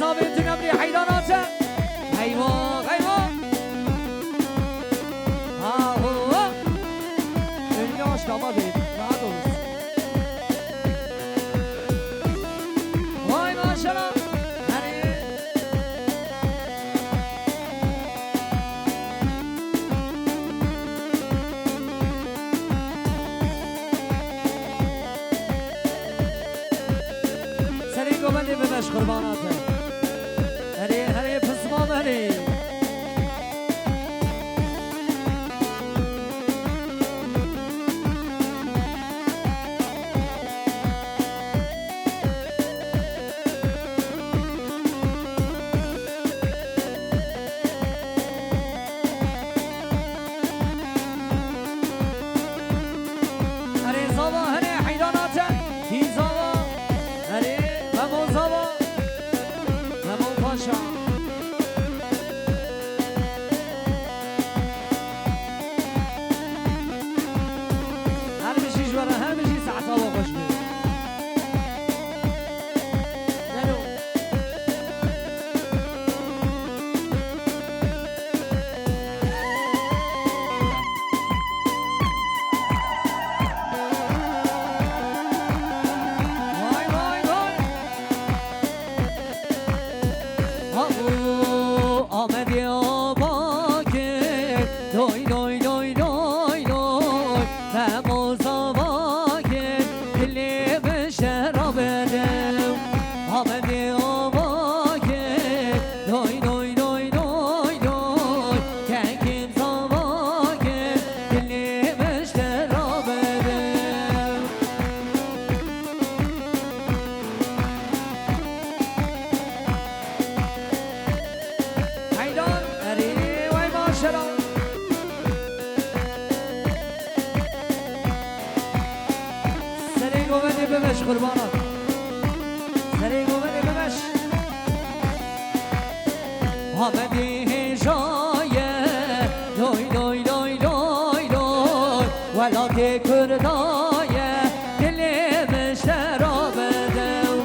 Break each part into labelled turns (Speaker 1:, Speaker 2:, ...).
Speaker 1: زابط نبري حيراناته ايوه ايوه ها هو الياش تمام بيت معدوس واي ما شاء الله گوبندی ببش قرباناته هری هری پسمام هری هری زابا هری حیراناته هی زابا هری زابا همون پاشا هر بشی جواره هر بشی ساعتا و خوش بید دلو ببش قربانات سری گوبندی ببش آمدی جایه دوی دوی دوی دوی دوی ولاتی کردایه دلی بشترا بدو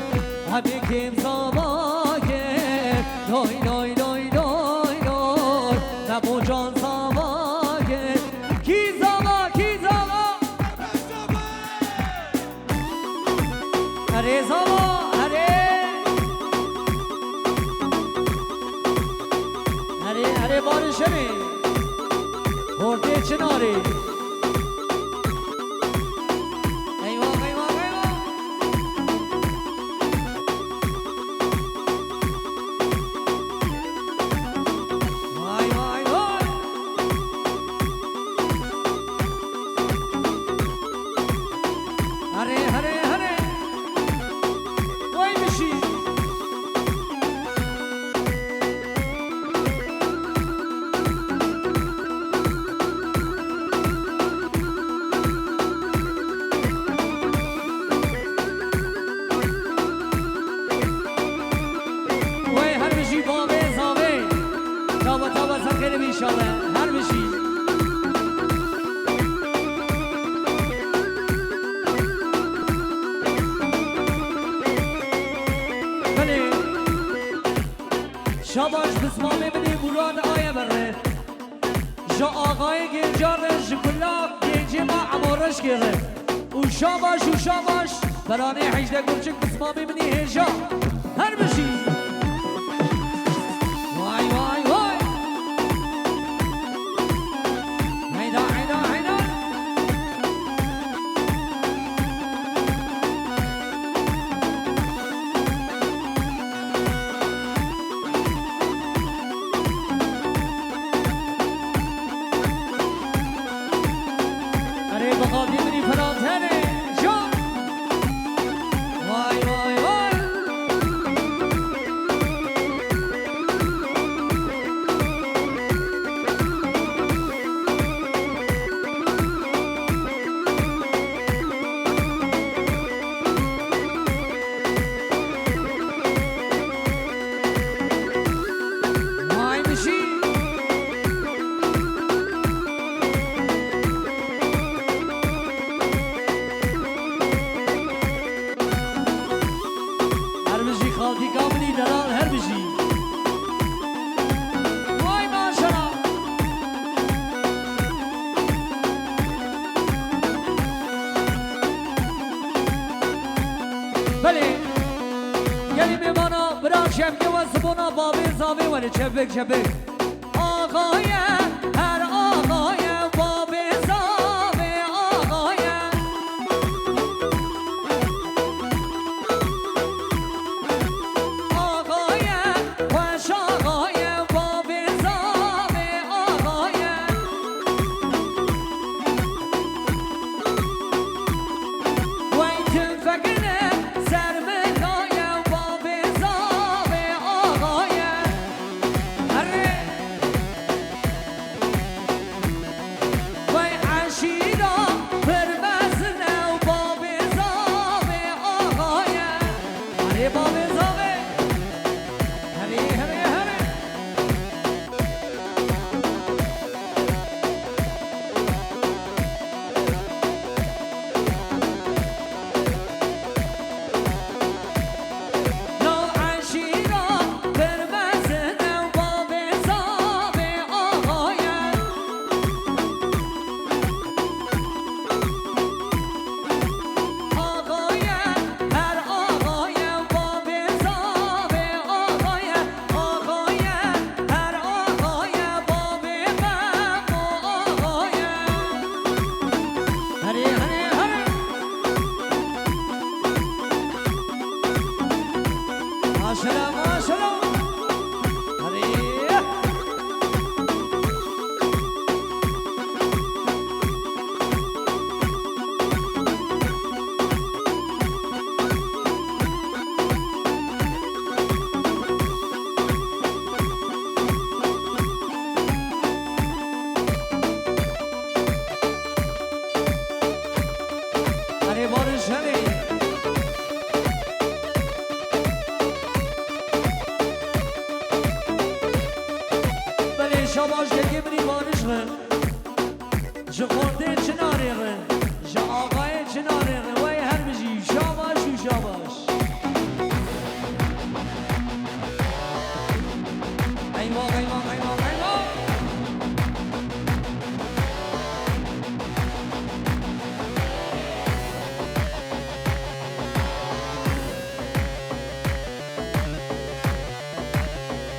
Speaker 1: همی کم زباگه دوی دوی دوی دوی دوی نبو جان زباگه کی زبا کی زبا اره زبا اره بارشمی برده چناری ایوان ایوان ایوان وای وای وای اره وای بشی خیلی بیشاله هر بشی بله شاباش بسمامه بدی براد آیه بره جا آقای گنجارش کلا گنجی ما عمارش گره و شاباش برانه حجده گرچک بسمامه بدی هجا هر بشی وای وای وای بله گلی میمانا برا شمگه و زبونا بابی زاوی ولی چپک چپک آقای هر آقای بابی زاوی آقای آقای خوش آقای بابی زاوی آقای وی تفکنه سرمکای بابی زاوی آقای هره وی عشیرا پرمزنه بابی زاوی آقای هره بابی زاوی هره هره هره یا عشیرا پرمزنه بابی زاوی آقای آقای هر آقای بابی زاوی آقای آقای هر آقای بابی غم و آقای هره هره هره ماشاءالله ماشاءالله هره هره بارش هره بله شاباش که بری بارش غن جا خورده چناری غن جا آقای چناری غن وی هر بجی شاباش و شاباش ایوان ایوان ایوان ایوان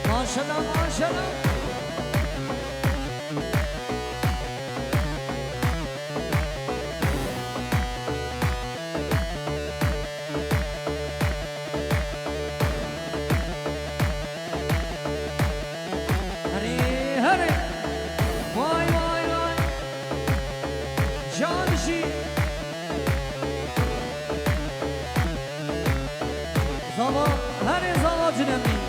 Speaker 1: ماشاءالله ماشاءالله هره هره وای وای وای جانشی زما هره زما جنمی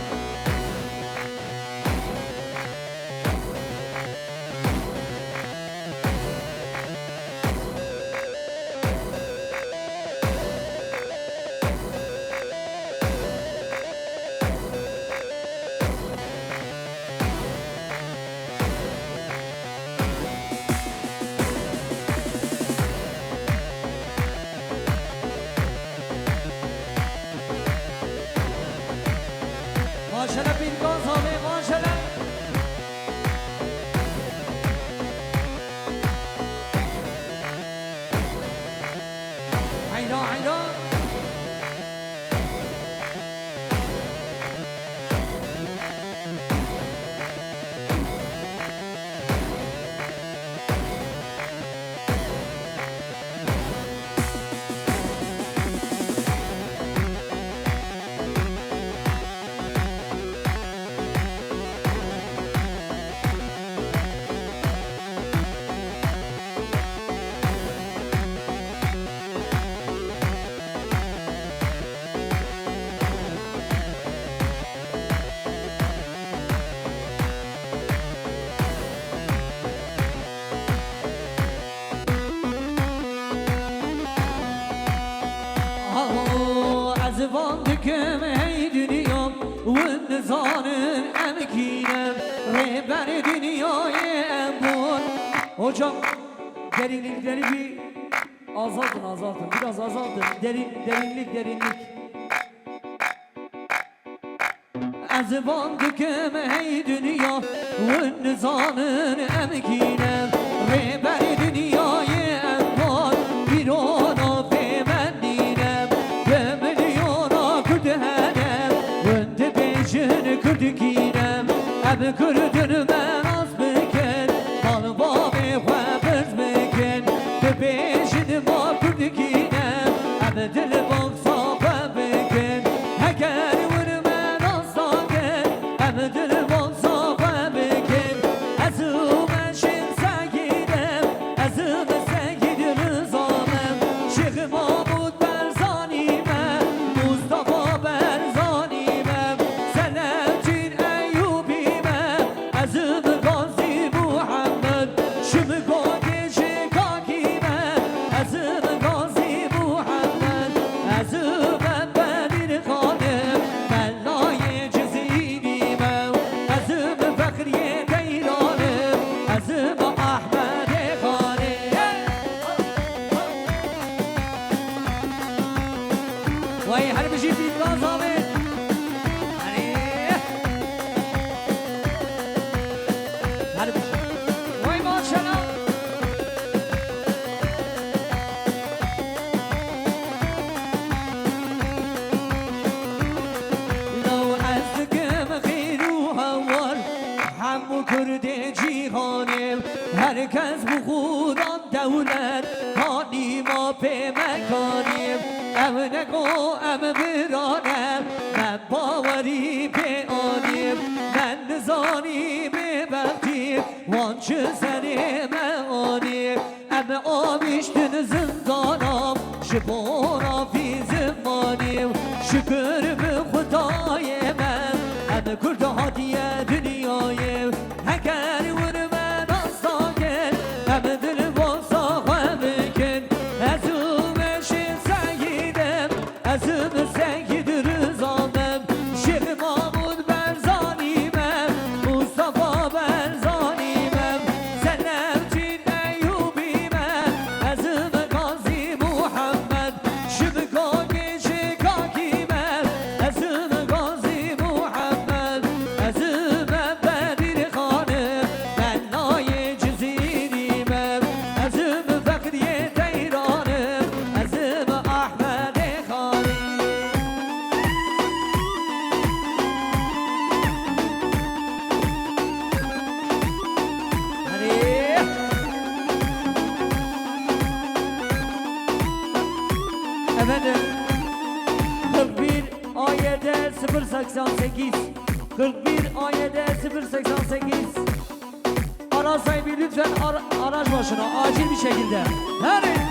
Speaker 1: ماشاءالله بینگاه زاوی ماشاءالله عینا عینا زبان دکم هی دنیام و نزانم امکینم رهبر دنیای امون hocam derinlikleri bir azaltın biraz azaltın derinlik azban düküm hey dünya ve nizanın emkinem rehber dünyayı emman bir ona femendinem gömülüyor کردگینم اب کردن من از بکن مال بابی خوابت بکن به بیشید ما کردگینم اب دل باق صافه بکن اگر ور من از داگن اب دل باق صافه بکن از او من شین سگیدم از او من سگید رزانم شیخ محمود برزانیمم مصطفى برزانیمم سلامتین ایوبیمم از او غازی محمد شم گاگی شکاکیمم از او غازی محمد از او من بدیر خانم ملای جزیریمم از او فخری دیرانم از او احمد خانه وای هر بشی بیدگاه زامن هر بشی وای ماشالله لو عزقم خیر و هوار همو کرده جیهانم هرکس بو خودم دولت هانی ما به مکانیم ام نگو ام برانم من باوری به آنیم من نزانی به وقتیم وان چه سر معانیم ام آمیشتن زندانم شبارا فی زمانیم شکر به خدای من ام کرد هادیه دنیایم اگر ور من آستاگن ام دل بازا بکن از او مشین سیدم از او سید رزامم شیخ محمود برزانیمم مصطفى برزانیمم سلامتین ایوبیمم از او غازی محمد شب گاگی شکاکیمم از او غازی محمد از او من بدیر خانم ملای جزیریمم از او فخری دیرانم از او احمد خانه Efendim 41 ayede 088 41 ayede 088 Ara sahibi lütfen araç başına acil bir şekilde. Hadi.